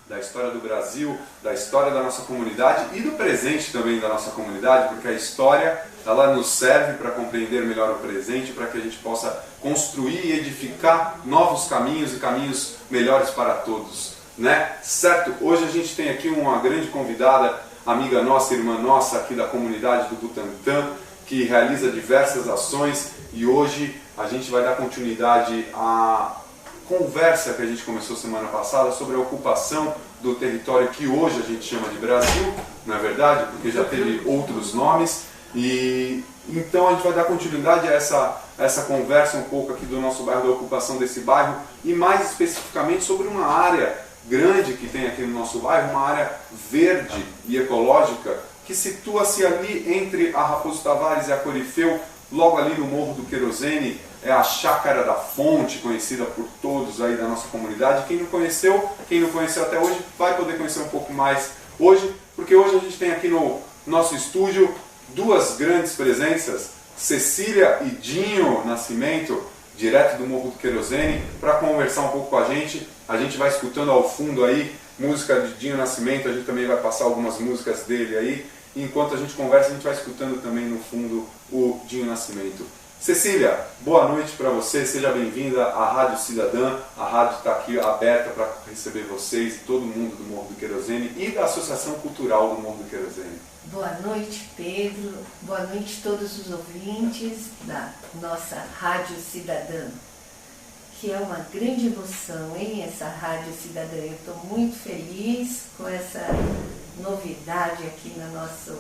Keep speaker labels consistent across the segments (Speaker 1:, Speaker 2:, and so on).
Speaker 1: da história do Brasil, da história da nossa comunidade e do presente também da nossa comunidade, porque a história ela nos serve para compreender melhor o presente, para que a gente possa construir e edificar novos caminhos e caminhos melhores para todos, né? Certo? Hoje a gente tem aqui uma grande convidada, amiga nossa, irmã nossa aqui da comunidade do Butantã, que realiza diversas ações, e hoje a gente vai dar continuidade à conversa que a gente começou semana passada sobre a ocupação do território que hoje a gente chama de Brasil, não é verdade? Porque já teve outros nomes, e então a gente vai dar continuidade a essa conversa um pouco aqui do nosso bairro, da ocupação desse bairro, e mais especificamente sobre uma área grande que tem aqui no nosso bairro, uma área verde e ecológica, que situa-se ali entre a Raposo Tavares e a Corifeu, logo ali no Morro do Querosene. É a Chácara da Fonte, conhecida por todos aí da nossa comunidade. Quem não conheceu até hoje, vai poder conhecer um pouco mais hoje, porque hoje a gente tem aqui no nosso estúdio duas grandes presenças, Cecília e Dinho Nascimento, direto do Morro do Querosene, para conversar um pouco com a gente. A gente vai escutando ao fundo aí música de Dinho Nascimento, a gente também vai passar algumas músicas dele aí. E enquanto a gente conversa, a gente vai escutando também no fundo o Dinho Nascimento. Cecília, boa noite para você, seja bem-vinda à Rádio Cidadã. A rádio está aqui aberta para receber vocês e todo mundo do Morro do Querosene e da Associação Cultural do Morro do Querosene.
Speaker 2: Boa noite, Pedro. Boa noite a todos os ouvintes da nossa Rádio Cidadã, que é uma grande emoção, hein, essa Rádio Cidadã. Eu estou muito feliz com essa novidade aqui no nosso.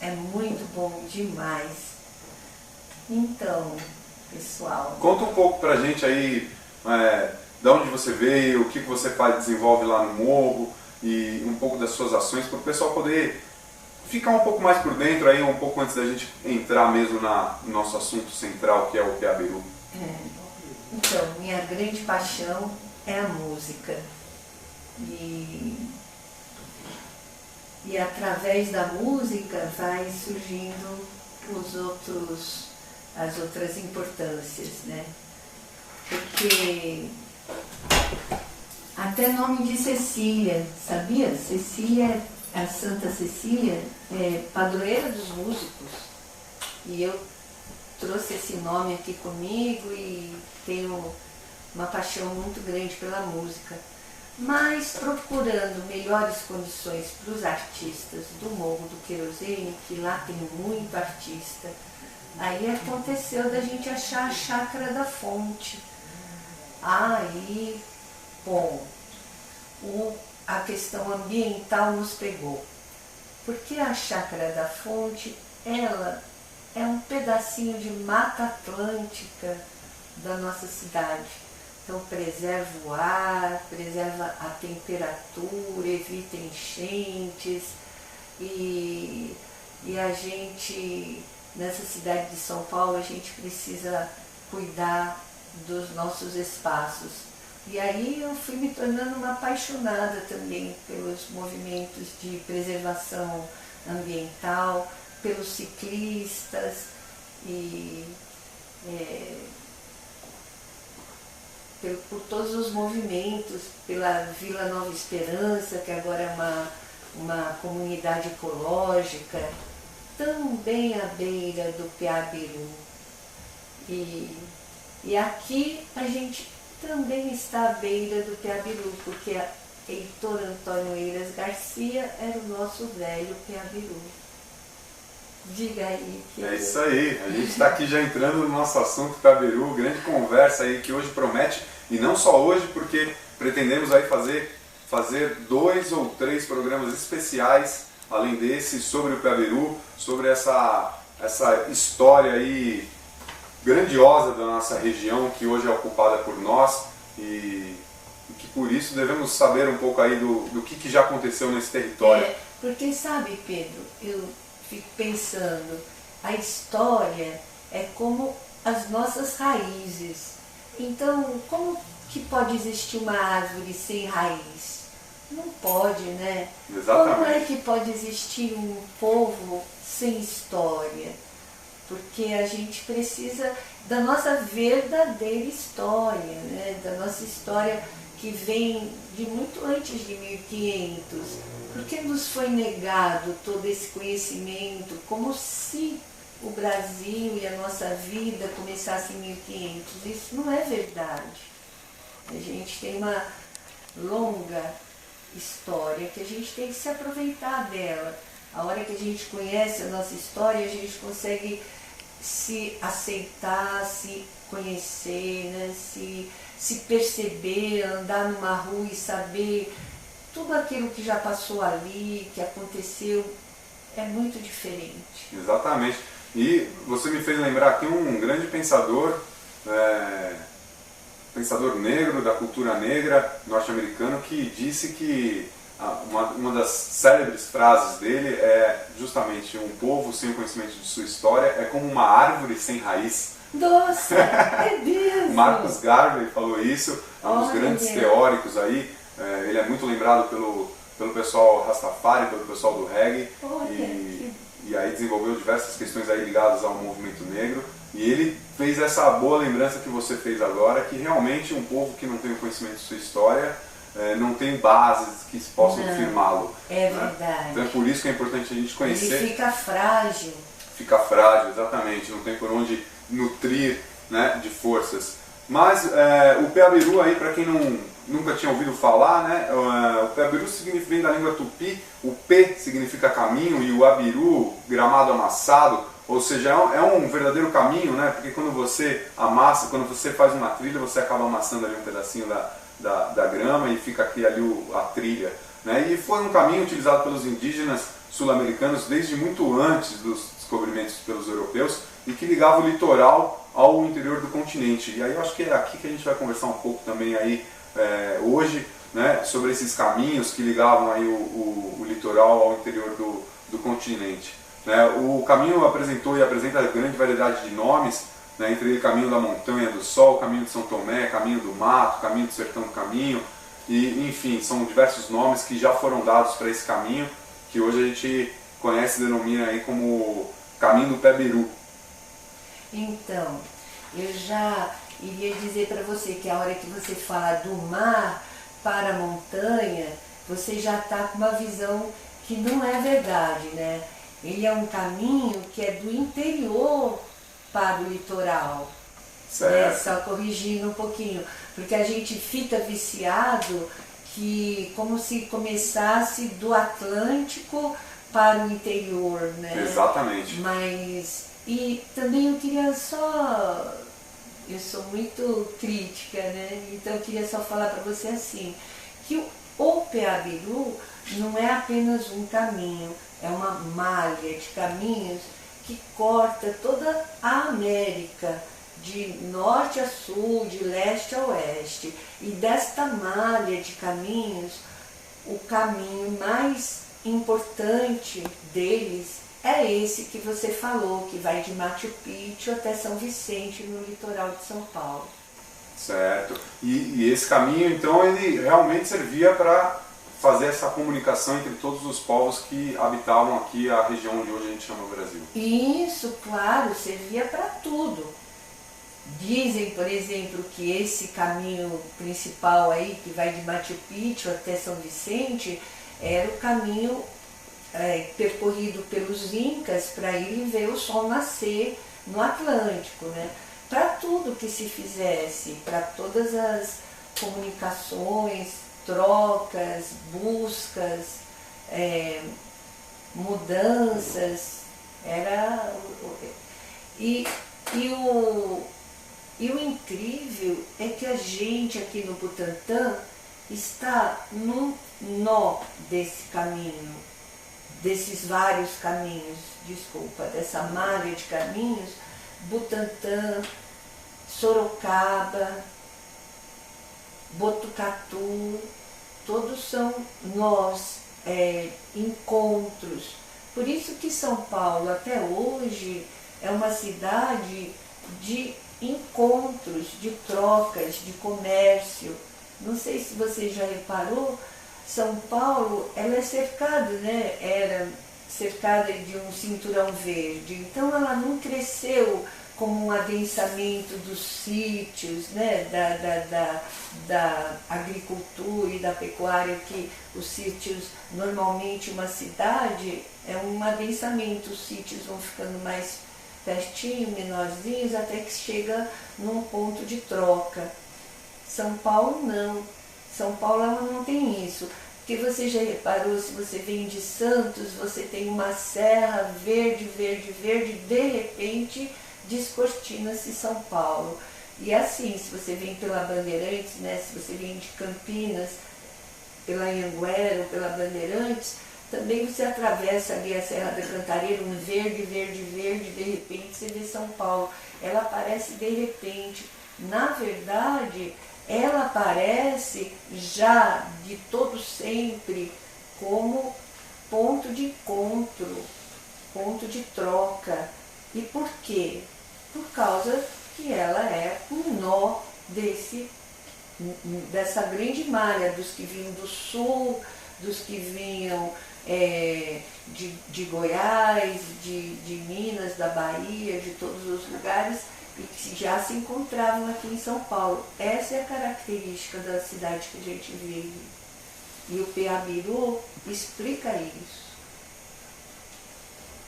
Speaker 2: É muito bom demais. Então, pessoal...
Speaker 1: Conta um pouco pra gente aí, de onde você veio, o que você desenvolve lá no Morro, e um pouco das suas ações, para o pessoal poder ficar um pouco mais por dentro aí, um pouco antes da gente entrar mesmo no nosso assunto central, que é o Piabiru.
Speaker 2: Então, minha grande paixão é a música. E através da música vai surgindo as outras importâncias, né? Porque até nome de Cecília, sabia? Cecília, a Santa Cecília, é padroeira dos músicos. E eu trouxe esse nome aqui comigo e tenho uma paixão muito grande pela música. Mas procurando melhores condições para os artistas do Morro do Querosene, que lá tem muito artista, aí aconteceu da gente achar a Chácara da Fonte. Aí, bom, a questão ambiental nos pegou. Porque a Chácara da Fonte, ela é um pedacinho de Mata Atlântica da nossa cidade. Então preserva o ar, preserva a temperatura, evita enchentes. E a gente, nessa cidade de São Paulo, a gente precisa cuidar dos nossos espaços. E aí eu fui me tornando uma apaixonada também pelos movimentos de preservação ambiental, pelos ciclistas e por todos os movimentos, pela Vila Nova Esperança, que agora é uma comunidade ecológica, também à beira do Piabiru. E aqui a gente também está à beira do Piabiru, porque Heitor Antônio Eiras Garcia era o nosso velho Piabiru. Diga aí.
Speaker 1: É isso aí, a gente está aqui já entrando no nosso assunto Piabiru, grande conversa aí que hoje promete, e não só hoje, porque pretendemos aí fazer 2 ou 3 programas especiais, além desse, sobre o Piabiru, sobre essa história aí grandiosa da nossa região, que hoje é ocupada por nós, e que por isso devemos saber um pouco aí do que já aconteceu nesse território.
Speaker 2: Porque sabe, Pedro, eu fico pensando, a história é como as nossas raízes. Então, como que pode existir uma árvore sem raiz? Não pode, né?
Speaker 1: Exatamente.
Speaker 2: Como é que pode existir um povo sem história? Porque a gente precisa da nossa verdadeira história, né? Da nossa história que vem de muito antes de 1500. Por que nos foi negado todo esse conhecimento, como se o Brasil e a nossa vida começasse em 1500? Isso não é verdade. A gente tem uma longa história que a gente tem que se aproveitar dela. A hora que a gente conhece a nossa história, a gente consegue se aceitar, se conhecer, né? se perceber, andar numa rua e saber tudo aquilo que já passou ali, que aconteceu, é muito diferente.
Speaker 1: Exatamente. E você me fez lembrar aqui um grande pensador, pensador negro, da cultura negra norte-americano, que disse que uma das célebres frases dele é justamente: um povo sem o conhecimento de sua história é como uma árvore sem raiz.
Speaker 2: Nossa, é mesmo!
Speaker 1: Marcus Garvey falou isso, um dos
Speaker 2: Olha,
Speaker 1: grandes teóricos aí. Ele é muito lembrado pelo pessoal Rastafari, pelo pessoal do reggae, e aí desenvolveu diversas questões aí ligadas ao movimento negro. E ele fez essa boa lembrança que você fez agora, que realmente um povo que não tem o conhecimento de sua história não tem bases que possam firmá-lo.
Speaker 2: É
Speaker 1: né?
Speaker 2: verdade.
Speaker 1: Então é por isso que é importante a gente conhecer.
Speaker 2: Ele fica frágil.
Speaker 1: Fica frágil, exatamente, não tem por onde nutrir, né, de forças. Mas o Peabiru aí, para quem nunca tinha ouvido falar, né, o Peabiru vem da língua tupi, o P significa caminho e o Abiru, gramado amassado, ou seja, é um verdadeiro caminho, né, porque quando você amassa, quando você faz uma trilha, você acaba amassando ali um pedacinho da grama e fica aqui ali a trilha. Né, e foi um caminho utilizado pelos indígenas sul-americanos desde muito antes dos descobrimentos pelos europeus e que ligava o litoral ao interior do continente. E aí eu acho que é aqui que a gente vai conversar um pouco também aí hoje, né, sobre esses caminhos que ligavam aí o litoral ao interior do continente. Né, o caminho apresentou e apresenta grande variedade de nomes, né, entre ele Caminho da Montanha do Sol, Caminho de São Tomé, Caminho do Mato, Caminho do Sertão do Caminho, e enfim, são diversos nomes que já foram dados para esse caminho, que hoje a gente conhece e denomina aí como Caminho do Peabiru.
Speaker 2: Então, eu já iria dizer para você que a hora que você fala do mar para a montanha, você já está com uma visão que não é verdade, né? Ele é um caminho que é do interior para o litoral.
Speaker 1: Certo.
Speaker 2: Só corrigindo um pouquinho, porque a gente fica viciado que como se começasse do Atlântico para o interior, né?
Speaker 1: Exatamente.
Speaker 2: E também eu queria só, eu sou muito crítica, né? Então eu queria só falar para você assim, que o Peabiru não é apenas um caminho, é uma malha de caminhos que corta toda a América, de norte a sul, de leste a oeste. E desta malha de caminhos, o caminho mais importante deles é esse que você falou, que vai de Machu Picchu até São Vicente, no litoral de São Paulo.
Speaker 1: Certo. E esse caminho, então, ele realmente servia para fazer essa comunicação entre todos os povos que habitavam aqui a região onde hoje a gente chama Brasil.
Speaker 2: Isso, claro, servia para tudo. Dizem, por exemplo, que esse caminho principal aí, que vai de Machu Picchu até São Vicente, era o caminho percorrido pelos incas para irem ver o sol nascer no Atlântico, né? Para tudo que se fizesse, para todas as comunicações, trocas, buscas, mudanças, e o incrível é que a gente aqui no Butantã está num nó desse caminho, desses vários caminhos, dessa malha de caminhos. Butantã, Sorocaba, Botucatu, todos são nós, encontros. Por isso que São Paulo até hoje é uma cidade de encontros, de trocas, de comércio. Não sei se você já reparou, São Paulo ela é cercada, né? Era cercada de um cinturão verde, então ela não cresceu como um adensamento dos sítios, né, da agricultura e da pecuária, que os sítios, normalmente uma cidade é um adensamento, os sítios vão ficando mais pertinho, menorzinhos, até que chega num ponto de troca. São Paulo não. São Paulo ela não tem isso. Porque você já reparou, se você vem de Santos, você tem uma serra verde, verde, verde, de repente descortina-se São Paulo. E assim, se você vem pela Bandeirantes, né, se você vem de Campinas, pela Anhanguera ou pela Bandeirantes, também você atravessa ali a Serra da Cantareira, um verde, verde, verde, de repente você vê São Paulo. Ela aparece de repente. Na verdade, ela aparece já de todo sempre como ponto de encontro, ponto de troca. E por quê? Por causa que ela é um nó dessa grande malha, dos que vinham do sul, dos que vinham de Goiás, de Minas, da Bahia, de todos os lugares, e que já se encontravam aqui em São Paulo. Essa é a característica da cidade que a gente vive. E o Peabiru explica isso.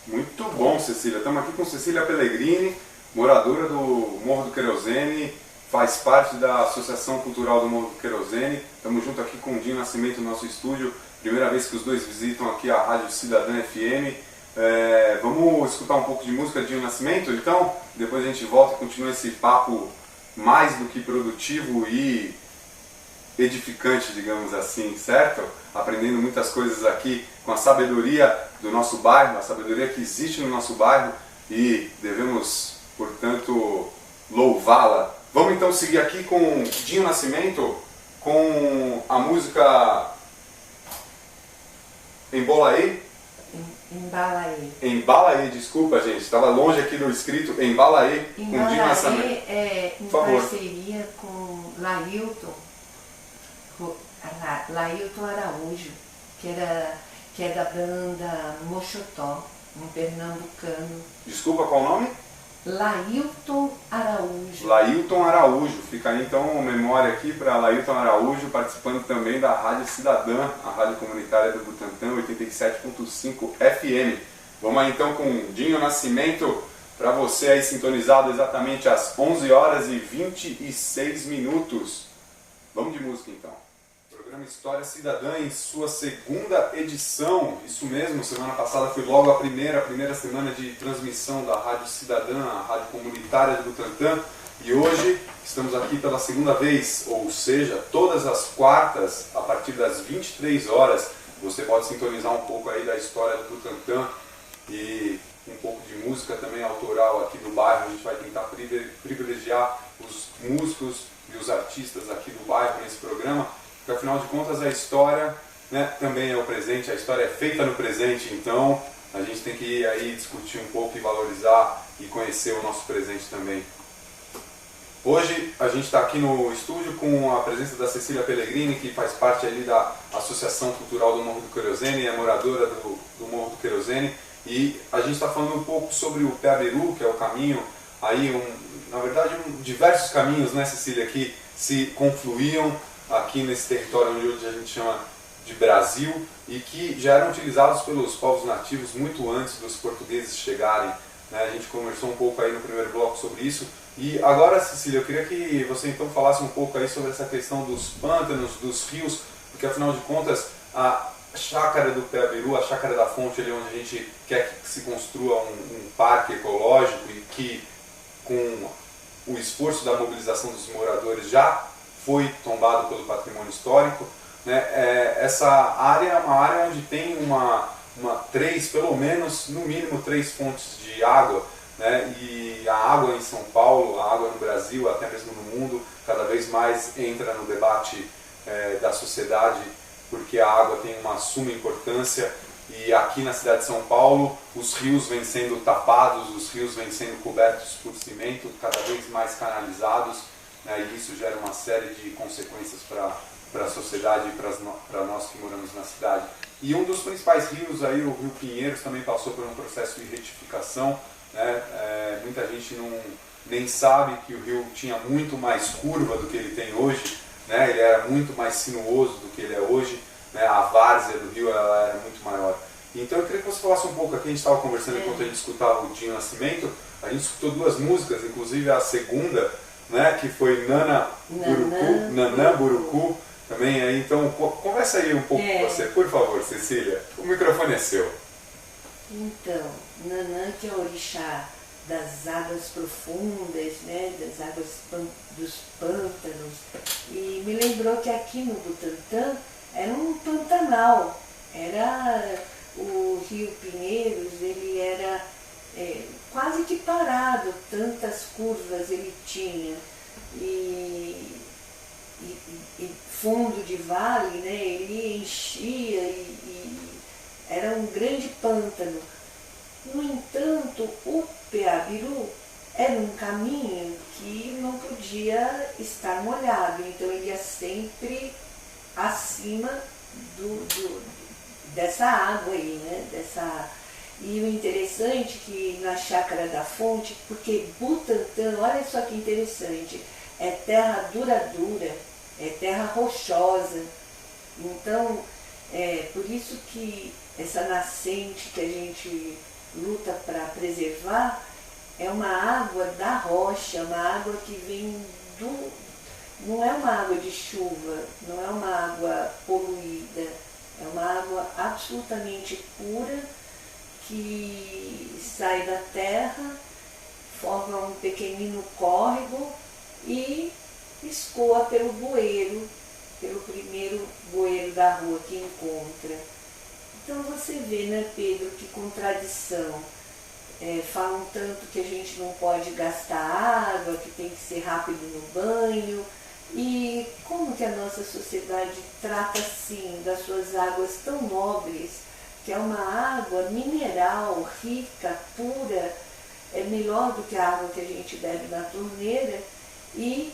Speaker 1: Muito bom, Cecília. Estamos aqui com Cecília Pellegrini, moradora do Morro do Querosene, faz parte da Associação Cultural do Morro do Querosene. Estamos junto aqui com o Dinho Nascimento no nosso estúdio. Primeira vez que os dois visitam aqui a Rádio Cidadã FM. Vamos escutar um pouco de música de Dinho Nascimento, então? Depois a gente volta e continua esse papo mais do que produtivo e edificante, digamos assim, certo? Aprendendo muitas coisas aqui com a sabedoria do nosso bairro, a sabedoria que existe no nosso bairro e devemos, portanto, louvá-la. Vamos então seguir aqui com Dinho Nascimento, com a música Embolaê.
Speaker 2: Embalaê.
Speaker 1: Embalaê, desculpa gente, estava longe aqui do escrito Embalaê, com Dinho Nascimento.
Speaker 2: É em parceria com Lailton Araújo, que é da banda Mochotó, um pernambucano.
Speaker 1: Desculpa, qual o nome?
Speaker 2: Lailton Araújo.
Speaker 1: Lailton Araújo, fica aí então memória aqui para Lailton Araújo, participando também da Rádio Cidadã, a rádio comunitária do Butantã, 87.5 FM. Vamos aí então com Dinho Nascimento, para você aí sintonizado exatamente às 11 horas e 26 minutos. Vamos de música então. Programa História Cidadã em sua segunda edição. Isso mesmo, semana passada foi logo a primeira semana de transmissão da Rádio Cidadã, a rádio comunitária do Butantã. E hoje estamos aqui pela segunda vez, ou seja, todas as quartas, a partir das 23 horas, você pode sintonizar um pouco aí da história do Butantã e um pouco de música também autoral aqui do bairro. A gente vai tentar privilegiar os músicos e os artistas aqui do bairro nesse programa, porque afinal de contas a história, né, também é o presente, a história é feita no presente, então a gente tem que aí discutir um pouco e valorizar e conhecer o nosso presente também. Hoje a gente está aqui no estúdio com a presença da Cecília Pellegrini, que faz parte ali da Associação Cultural do Morro do Querosene, é moradora do Morro do Querosene, e a gente está falando um pouco sobre o Peabiru, que é o caminho, aí na verdade diversos caminhos, né, Cecília, que se confluíam aqui nesse território onde hoje a gente chama de Brasil e que já eram utilizados pelos povos nativos muito antes dos portugueses chegarem, né? A gente conversou um pouco aí no primeiro bloco sobre isso. E agora, Cecília, eu queria que você então falasse um pouco aí sobre essa questão dos pântanos, dos rios, porque afinal de contas a chácara do Peabiru, a chácara da fonte, ali onde a gente quer que se construa um parque ecológico e que com o esforço da mobilização dos moradores já foi tombado pelo patrimônio histórico, né? Essa área é uma área onde tem pelo menos, no mínimo, 3 fontes de água, né? E a água em São Paulo, a água no Brasil, até mesmo no mundo, cada vez mais entra no debate da sociedade, porque a água tem uma suma importância. E aqui na cidade de São Paulo, os rios vêm sendo tapados, os rios vêm sendo cobertos por cimento, cada vez mais canalizados, né, e isso gera uma série de consequências para a sociedade e para nós que moramos na cidade. E um dos principais rios, aí, o Rio Pinheiros, também passou por um processo de retificação, né? Muita gente nem sabe que o rio tinha muito mais curva do que ele tem hoje, né? Ele era muito mais sinuoso do que ele é hoje, né? A várzea do rio ela era muito maior. Então eu queria que você falasse um pouco aqui, a gente estava conversando enquanto a gente escutava o Dinho Nascimento, a gente escutou duas músicas, inclusive a segunda, né, que foi Nanã Burucu, também aí, então conversa aí um pouco com você, por favor, Cecília, o microfone é seu.
Speaker 2: Então, Nanã, que é o orixá das águas profundas, né, das águas dos pântanos, e me lembrou que aqui no Butantã era um pantanal, era o Rio Pinheiros, ele era quase que parado, tantas curvas ele tinha, e fundo de vale, né, ele enchia e era um grande pântano. No entanto, o Peabiru era um caminho que não podia estar molhado, então ele ia sempre acima dessa água aí, né? E o interessante é que na Chácara da Fonte, porque Butantã, olha só que interessante, é terra dura, é terra rochosa. Então, por isso que essa nascente que a gente luta para preservar é uma água da rocha, uma água que vem não é uma água de chuva, não é uma água poluída, é uma água absolutamente pura que sai da terra, forma um pequenino córrego e escoa pelo bueiro, pelo primeiro bueiro da rua que encontra. Então você vê, né, Pedro, que contradição. Falam tanto que a gente não pode gastar água, que tem que ser rápido no banho. E como que a nossa sociedade trata, assim, das suas águas tão nobres, que é uma água mineral, rica, pura, é melhor do que a água que a gente bebe na torneira, e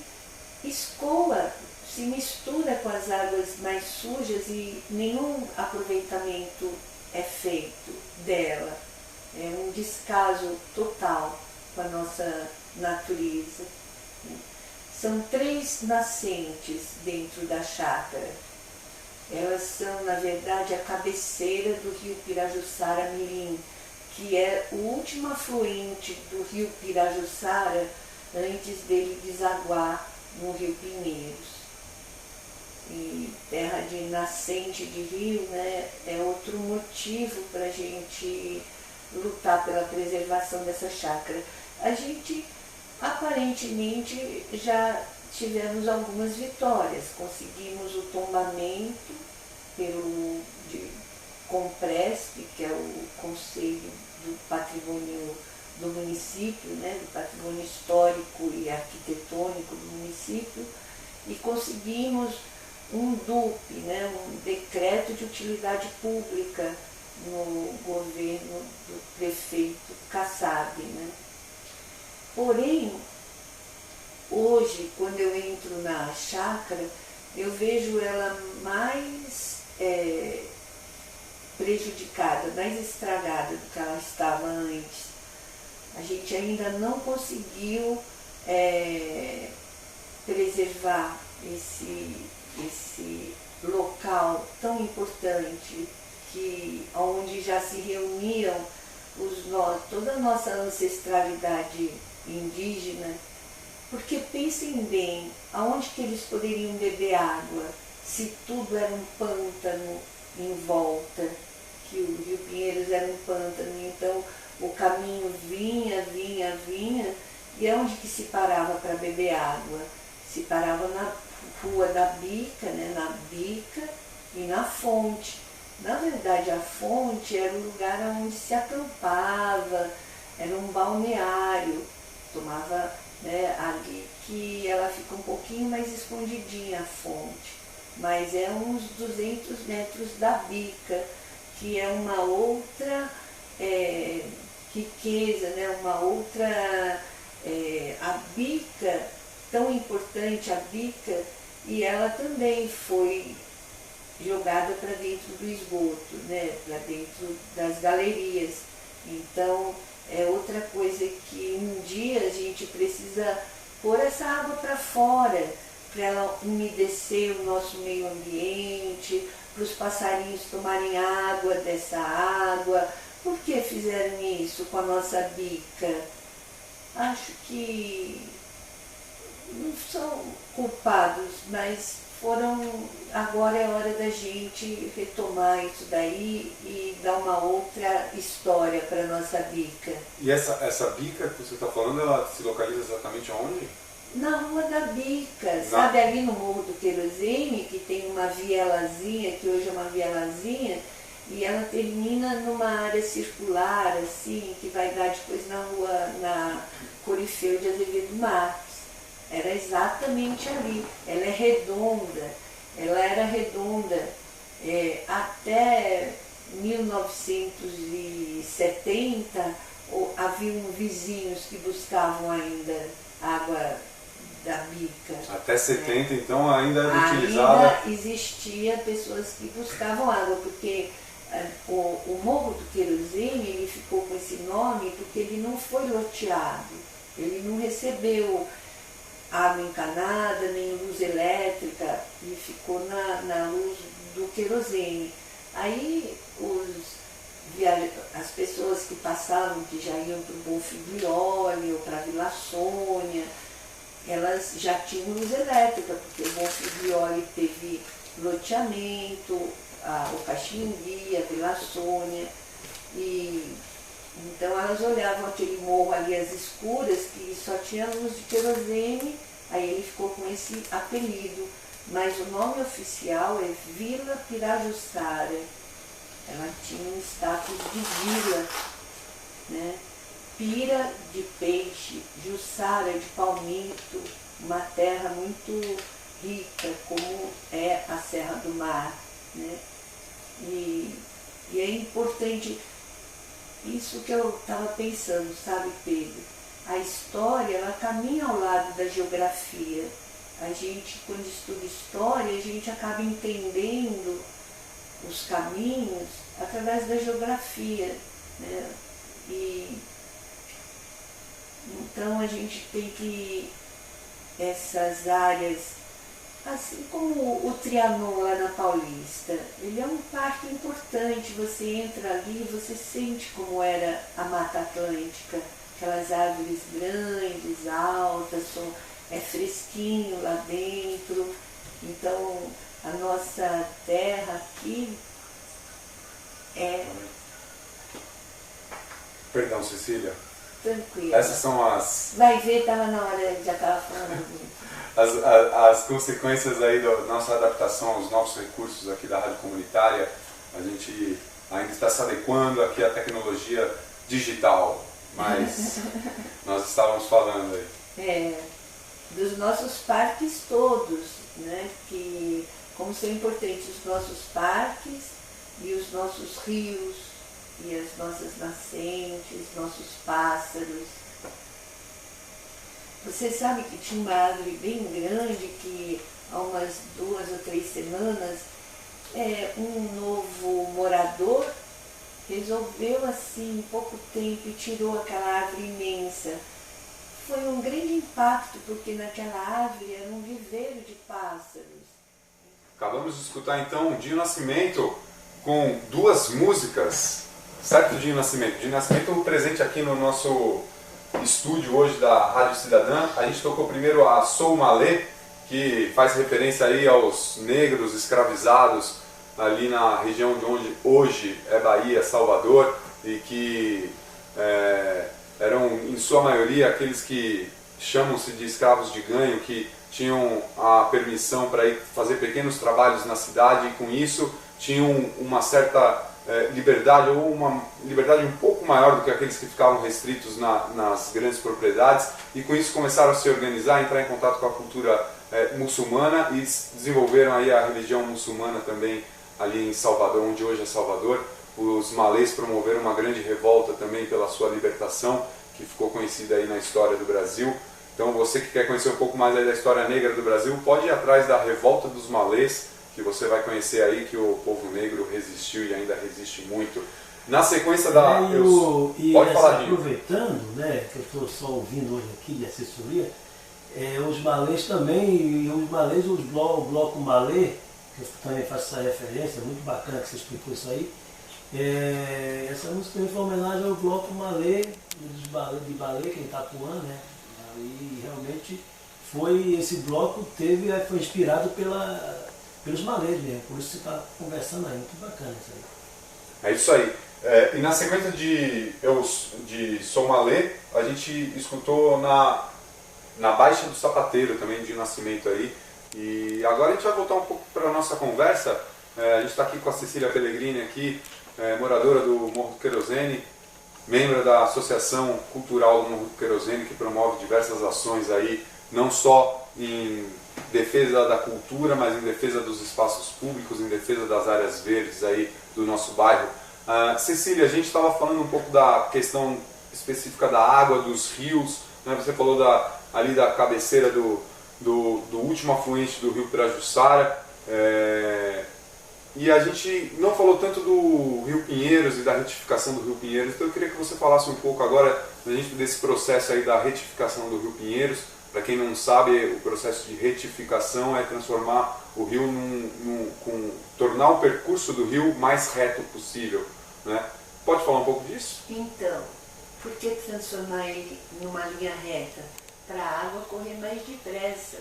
Speaker 2: escoa, se mistura com as águas mais sujas e nenhum aproveitamento é feito dela. É um descaso total com a nossa natureza. São 3 nascentes dentro da chácara. Elas são, na verdade, a cabeceira do rio Pirajussara Mirim, que é o último afluente do rio Pirajussara antes dele desaguar no rio Pinheiros. E terra de nascente de rio, né, é outro motivo para a gente lutar pela preservação dessa chácara. A gente, aparentemente, já tivemos algumas vitórias. Conseguimos o tombamento pelo CONPRESP, que é o Conselho do Patrimônio do município, né, do patrimônio histórico e arquitetônico do município, e conseguimos um DUP, né, um decreto de utilidade pública no governo do prefeito Kassab, né. Porém, hoje, quando eu entro na chácara, eu vejo ela mais prejudicada, mais estragada do que ela estava antes. A gente ainda não conseguiu preservar esse local tão importante, onde já se reuniam toda a nossa ancestralidade indígena, porque pensem bem, aonde que eles poderiam beber água, se tudo era um pântano em volta, que o Rio Pinheiros era um pântano, então o caminho vinha, e aonde que se parava para beber água? Se parava na Rua da Bica, né, na Bica e na Fonte. Na verdade, a Fonte era o lugar onde se acampava, era um balneário, tomava, né, ali que ela fica um pouquinho mais escondidinha, a Fonte, mas é uns 200 metros da Bica, que é uma outra riqueza, né, uma outra, a Bica, tão importante a Bica, e ela também foi jogada para dentro do esgoto, né, para dentro das galerias. Então, é outra coisa que um dia a gente precisa pôr essa água para fora, para ela umedecer o nosso meio ambiente, para os passarinhos tomarem água dessa água. Por que fizeram isso com a nossa bica? Acho que não são culpados, mas agora é hora da gente retomar isso daí e dar uma outra história para a nossa bica.
Speaker 1: E essa bica que você está falando, ela se localiza exatamente aonde?
Speaker 2: Na Rua da Bica, sabe, ali no Morro do Querosene, que tem uma vielazinha, que hoje é uma vielazinha, e ela termina numa área circular, assim, que vai dar depois na rua, na Corifeu de Azevedo Marques. Era exatamente ali. Ela é redonda, ela era redonda até 1970, haviam vizinhos que buscavam ainda água da bica.
Speaker 1: Até 70, então, ainda era utilizada.
Speaker 2: Ainda existia pessoas que buscavam água, porque o Morro do Querosene ele ficou com esse nome porque ele não foi loteado, ele não recebeu água encanada, nem luz elétrica, ele ficou na luz do querosene. Aí as pessoas que passavam, que já iam para o Bonfiglioli ou para a Vila Sônia, elas já tinham luz elétrica, porque o Bonfiglioli teve loteamento, o Caxingui, a Vila Sônia, e então elas olhavam aquele morro ali às escuras, que só tinha luz de querosene, aí ele ficou com esse apelido. Mas o nome oficial é Vila Pirajussara. Ela tinha um status de vila, né? Pira de peixe, Jussara de palmito, uma terra muito rica, como é a Serra do Mar, né? E é importante. Isso que eu estava pensando, sabe, Pedro? A história, ela caminha ao lado da geografia. A gente, quando estuda história, a gente acaba entendendo os caminhos através da geografia, né? E então a gente tem que essas áreas, assim como o Trianon lá na Paulista, ele é um parque importante, você entra ali e você sente como era a Mata Atlântica, aquelas árvores grandes, altas, é fresquinho lá dentro. Então a nossa terra aqui é...
Speaker 1: Perdão, Cecília.
Speaker 2: Tranquilo.
Speaker 1: Essas são as...
Speaker 2: Vai ver, estava na hora, já estava falando.
Speaker 1: As consequências aí da nossa adaptação aos novos recursos aqui da rádio comunitária. A gente ainda está se adequando aqui à tecnologia digital, mas nós estávamos falando aí.
Speaker 2: Dos nossos parques todos, né? Que, como são importantes os nossos parques e os nossos rios e as nossas nascentes, nossos pássaros. Você sabe que tinha uma árvore bem grande que há umas 2 ou 3 semanas um novo morador resolveu assim em pouco tempo e tirou aquela árvore imensa. Foi um grande impacto porque naquela árvore era um viveiro de pássaros.
Speaker 1: Acabamos de escutar então o Dinho Nascimento com 2 músicas, certo, Dinho Nascimento? Dinho Nascimento presente aqui no nosso estúdio hoje da Rádio Cidadã. A gente tocou primeiro a Sou Malê, que faz referência aí aos negros escravizados ali na região de onde hoje é Bahia, Salvador, e que eram em sua maioria aqueles que chamam-se de escravos de ganho, que tinham a permissão para ir fazer pequenos trabalhos na cidade e com isso tinham uma certa liberdade, ou uma liberdade um pouco maior do que aqueles que ficavam restritos nas grandes propriedades, e com isso começaram a se organizar, entrar em contato com a cultura muçulmana e desenvolveram aí a religião muçulmana também ali em Salvador, onde hoje é Salvador. Os malês promoveram uma grande revolta também pela sua libertação, que ficou conhecida aí na história do Brasil. Então você que quer conhecer um pouco mais aí da história negra do Brasil, pode ir atrás da Revolta dos Malês, que você vai conhecer aí que o povo negro resistiu e ainda resiste muito. Na sequência da...
Speaker 3: Pode falar, aproveitando, né, que eu estou só ouvindo hoje aqui de assessoria, os balés também, o bloco malê, que eu também faço essa referência, muito bacana que você explicou isso aí. Essa música também foi uma homenagem ao bloco malê, de balé que é em Itapuã, né? E realmente esse bloco foi inspirado pelos malês mesmo, por isso você está conversando aí, muito bacana isso aí.
Speaker 1: É isso aí. E na sequência de Sou Malê, a gente escutou na Baixa do Sapateiro também, de Nascimento aí. E agora a gente vai voltar um pouco para a nossa conversa. A gente está aqui com a Cecília Pellegrini, aqui, moradora do Morro do Querosene, membro da Associação Cultural do Morro do Querosene, que promove diversas ações aí, não só em defesa da cultura, mas em defesa dos espaços públicos, em defesa das áreas verdes aí do nosso bairro. Cecília, a gente estava falando um pouco da questão específica da água, dos rios, né? Você falou ali da cabeceira do último afluente do rio Pirajussara, e a gente não falou tanto do Rio Pinheiros e da retificação do Rio Pinheiros, então eu queria que você falasse um pouco agora desse processo aí da retificação do Rio Pinheiros. Para quem não sabe, o processo de retificação é transformar o rio tornar o percurso do rio mais reto possível, né? Pode falar um pouco disso?
Speaker 2: Então, por que transformar ele numa linha reta? Para a água correr mais depressa.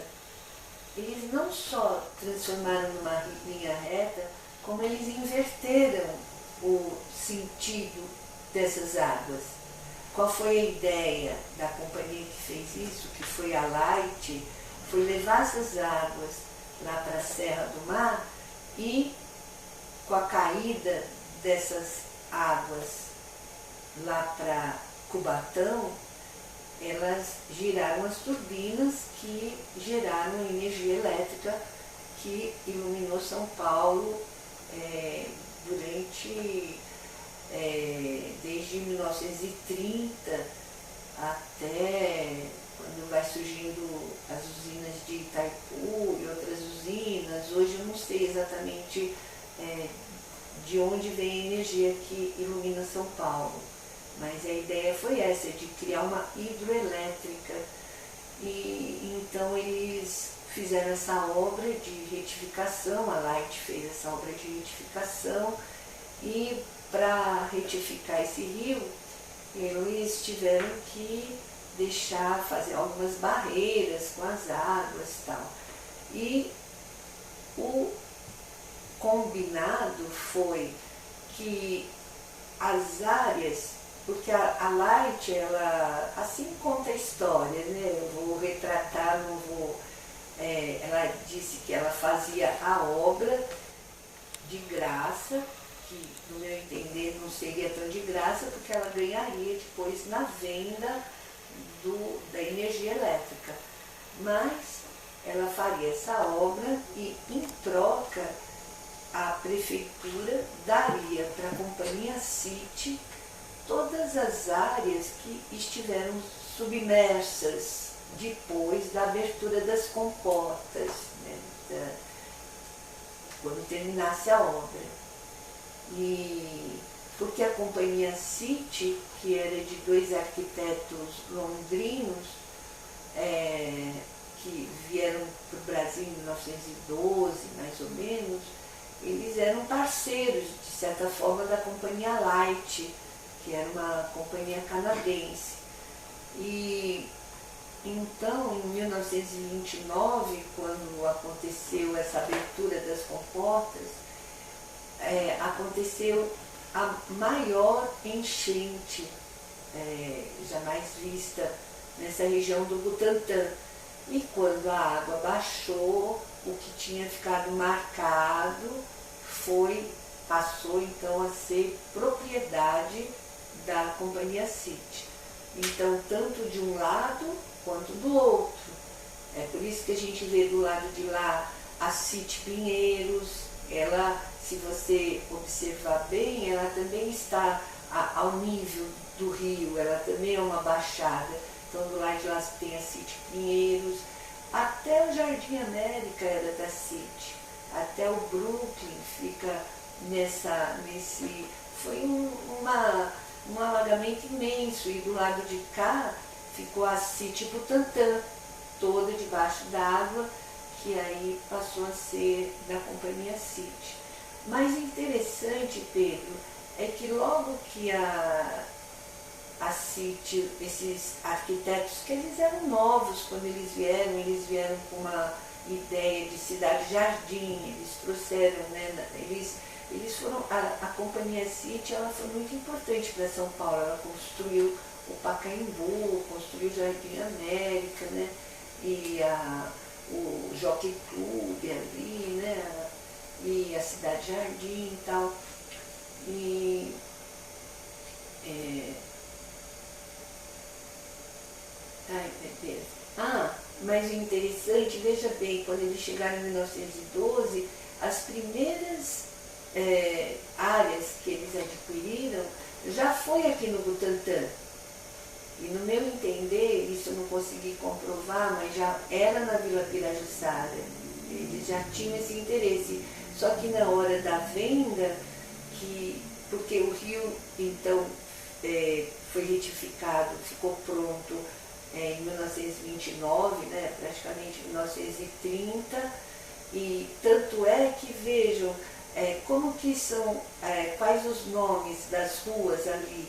Speaker 2: Eles não só transformaram numa linha reta, como eles inverteram o sentido dessas águas. Qual foi a ideia da companhia que fez isso, que foi a Light? Foi levar essas águas lá para a Serra do Mar e, com a caída dessas águas lá para Cubatão, elas giraram as turbinas que geraram energia elétrica que iluminou São Paulo desde 1930 até quando vai surgindo as usinas de Itaipu e outras usinas. Hoje eu não sei exatamente de onde vem a energia que ilumina São Paulo, mas a ideia foi essa, de criar uma hidroelétrica. E então eles fizeram essa obra de retificação, a Light fez essa obra de retificação, e para retificar esse rio, eles tiveram que fazer algumas barreiras com as águas e tal. E o combinado foi que as áreas, porque a Light, ela assim conta a história, né? Eu vou retratar, não vou... ela disse que ela fazia a obra de graça, que no meu entender não seria tão de graça, porque ela ganharia depois na venda da energia elétrica. Mas ela faria essa obra e, em troca, a prefeitura daria para a companhia City todas as áreas que estiveram submersas depois da abertura das comportas, né, quando terminasse a obra. E porque a companhia City, que era de dois arquitetos londrinos, que vieram para o Brasil em 1912, mais ou menos, eles eram parceiros, de certa forma, da companhia Light, que era uma companhia canadense. E então, em 1929, quando aconteceu essa abertura das comportas, aconteceu a maior enchente jamais vista nessa região do Butantã. E quando a água baixou, o que tinha ficado marcado passou então a ser propriedade da companhia City. Então, tanto de um lado quanto do outro. É por isso que a gente vê do lado de lá a City Pinheiros. Ela, se você observar bem, ela também está ao nível do rio, ela também é uma baixada. Então, do lado de lá tem a City Pinheiros, até o Jardim América era da City, até o Brooklyn fica nesse foi um alagamento imenso, e do lado de cá ficou a City Butantã, toda debaixo d'água, que aí passou a ser da companhia City. Mas interessante, Pedro, é que logo que a City, esses arquitetos, que eles eram novos quando eles vieram com uma ideia de cidade-jardim, eles trouxeram, né, eles foram, a companhia City, ela foi muito importante para São Paulo, ela construiu o Pacaembu, construiu o Jardim América, né, e o Jockey Club ali, né, e a Cidade Jardim e tal. Ai, meu Deus. Mas o interessante, veja bem, quando eles chegaram em 1912, as primeiras áreas que eles adquiriram já foi aqui no Butantã. E no meu entender, isso eu não consegui comprovar, mas já era na Vila Pirajussara. Eles já tinham esse interesse. Só que na hora da venda, porque o rio, então, foi retificado, ficou pronto em 1929, né, praticamente 1930, e tanto é que vejam como que são, quais os nomes das ruas ali,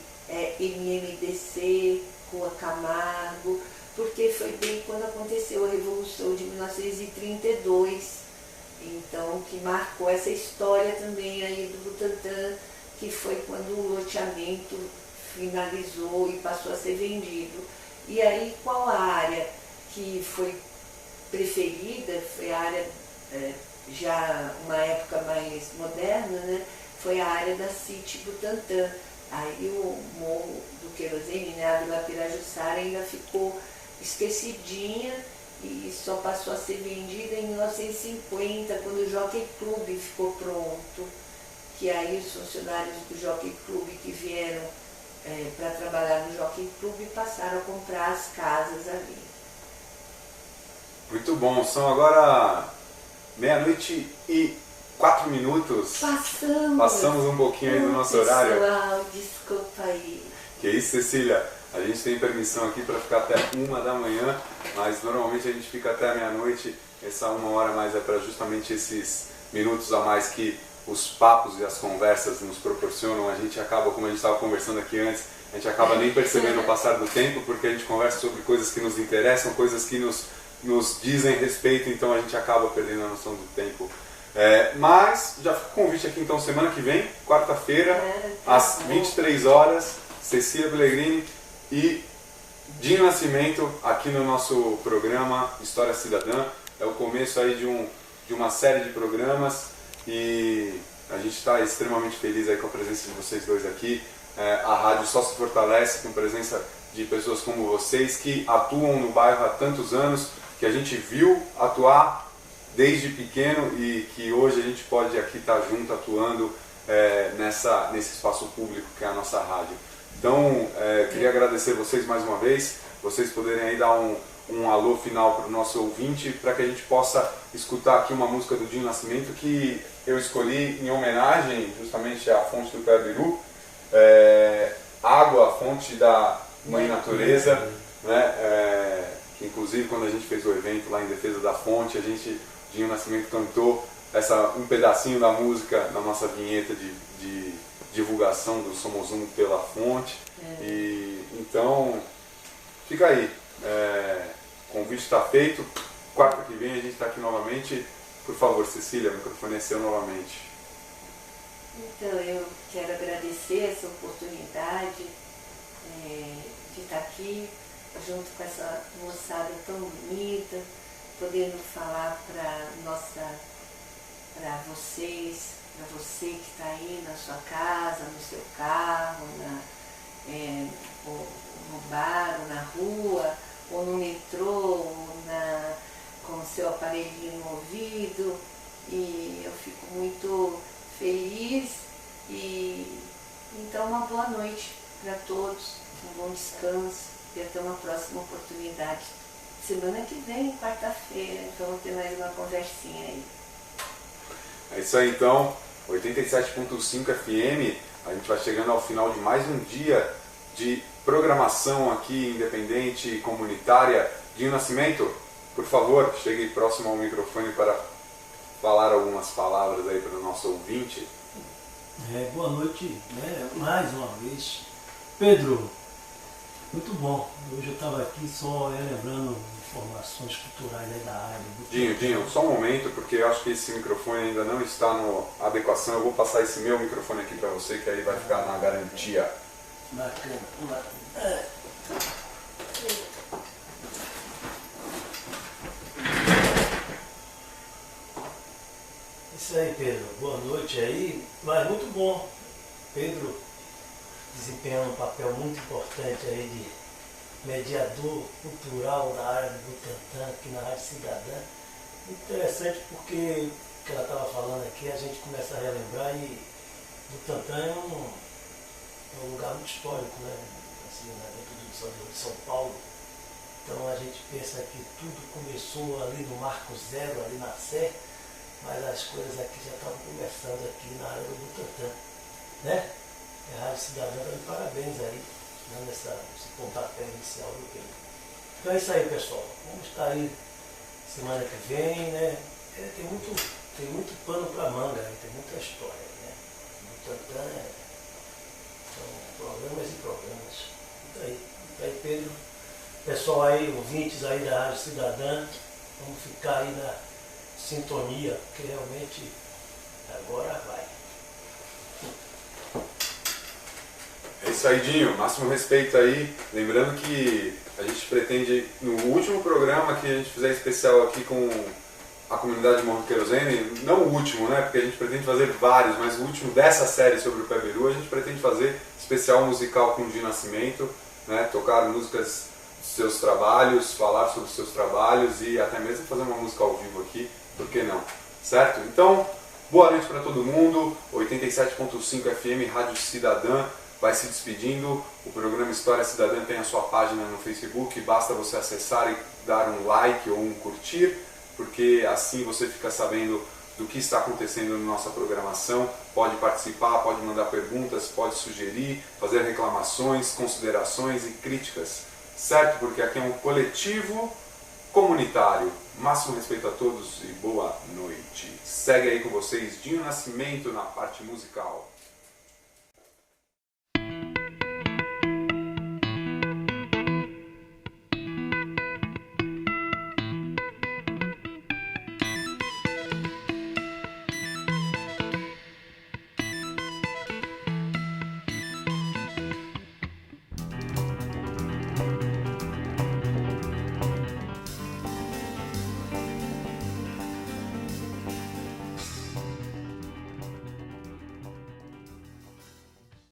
Speaker 2: MMDC, Rua Camargo, porque foi bem quando aconteceu a Revolução de 1932, então que marcou essa história também aí do Butantã, que foi quando o loteamento finalizou e passou a ser vendido. E aí qual a área que foi preferida, foi a área, já uma época mais moderna, né, foi a área da City Butantã. Aí o Morro do Querosene, né, a Vila Pirajussara, ainda ficou esquecidinha e só passou a ser vendida em 1950, quando o Jockey Club ficou pronto, que aí os funcionários do Jockey Club que vieram para trabalhar no Jockey Club passaram a comprar as casas ali.
Speaker 1: Muito bom, são agora 00:04. Passamos um pouquinho aí do nosso horário.
Speaker 2: Pessoal, desculpa aí.
Speaker 1: Que isso, Cecília, a gente tem permissão aqui para ficar até 1 da manhã, mas normalmente a gente fica até meia-noite. Essa 1 hora mais é para justamente esses minutos a mais que os papos e as conversas nos proporcionam. A gente acaba, como a gente estava conversando aqui antes, a gente acaba nem percebendo o passar do tempo, porque a gente conversa sobre coisas que nos interessam, coisas que nos dizem respeito, então a gente acaba perdendo a noção do tempo. Mas já fica o convite aqui então, semana que vem, quarta-feira, às 23 horas, Cecília Pellegrini e Dinho Nascimento aqui no nosso programa História Cidadã. É o começo aí de uma série de programas e a gente está extremamente feliz aí com a presença de vocês dois aqui. A rádio só se fortalece com a presença de pessoas como vocês que atuam no bairro há tantos anos, que a gente viu atuar desde pequeno e que hoje a gente pode aqui estar junto atuando nesse espaço público que é a nossa rádio. Então, queria agradecer vocês mais uma vez, vocês poderem aí dar um alô final para o nosso ouvinte, para que a gente possa escutar aqui uma música do Dinho Nascimento que eu escolhi em homenagem justamente à fonte do Cabiru, água, a fonte da Mãe Natureza, né? Que inclusive quando a gente fez o evento lá em defesa da fonte, Dinho Nascimento cantou um pedacinho da música na nossa vinheta de divulgação do Somos Um pela Fonte. E então fica aí, o convite está feito, quarta que vem a gente está aqui novamente. Por favor, Cecília, o microfone é seu novamente.
Speaker 2: Então eu quero agradecer essa oportunidade de estar aqui junto com essa moçada tão bonita, podendo falar para vocês, para você que está aí na sua casa, no seu carro, no bar, ou na rua, ou no metrô, ou com o seu aparelhinho no ouvido. E eu fico muito feliz e então uma boa noite para todos, um bom descanso e até uma próxima oportunidade. Semana que vem, quarta-feira, então vamos ter mais uma conversinha aí.
Speaker 1: É isso aí então, 87.5 FM. A gente vai chegando ao final de mais um dia de programação aqui independente e comunitária. Dinho Nascimento, por favor, chegue próximo ao microfone para falar algumas palavras aí para o nosso ouvinte.
Speaker 3: Boa noite, né? Mais uma vez. Pedro, muito bom. Hoje eu estava aqui só lembrando informações culturais da área.
Speaker 1: Dinho, só um momento, porque eu acho que esse microfone ainda não está na adequação. Eu vou passar esse meu microfone aqui para você, que aí vai ficar na garantia.
Speaker 3: Bacana. Isso aí, Pedro. Boa noite aí. Mas muito bom. Pedro desempenhando um papel muito importante aí de mediador cultural da área do Butantã, aqui na Rádio Cidadã. Interessante porque o que ela estava falando aqui, a gente começa a relembrar e Butantã é um lugar muito histórico, né? Assim, dentro de São Paulo. Então a gente pensa que tudo começou ali no Marco Zero, ali na Sé, mas as coisas aqui já estavam começando aqui na área do Butantã, né? A Rádio Cidadã está de parabéns aí, dando esse pontapé inicial do Pedro. Então é isso aí, pessoal. Vamos estar aí semana que vem, né? Tem muito pano para manga, tem muita história, né? Butantã são programas e programas. Então aí, Pedro, pessoal aí, ouvintes aí da Rádio Cidadã, vamos ficar aí na sintonia, porque realmente agora vai.
Speaker 1: É isso aí, Dinho. Máximo respeito aí. Lembrando que a gente pretende, no último programa que a gente fizer especial aqui com a comunidade de Morro do Querosene, não o último, né? Porque a gente pretende fazer vários, mas o último dessa série sobre o Peberu, a gente pretende fazer especial musical com o Dinho Nascimento, né? Tocar músicas dos seus trabalhos, falar sobre os seus trabalhos e até mesmo fazer uma música ao vivo aqui, por que não? Certo? Então, boa noite para todo mundo. 87.5 FM, Rádio Cidadã vai se despedindo. O programa História Cidadã tem a sua página no Facebook, basta você acessar e dar um like ou um curtir, porque assim você fica sabendo do que está acontecendo na nossa programação, pode participar, pode mandar perguntas, pode sugerir, fazer reclamações, considerações e críticas, certo? Porque aqui é um coletivo comunitário. Máximo respeito a todos e boa noite. Segue aí com vocês Dinho Nascimento na parte musical.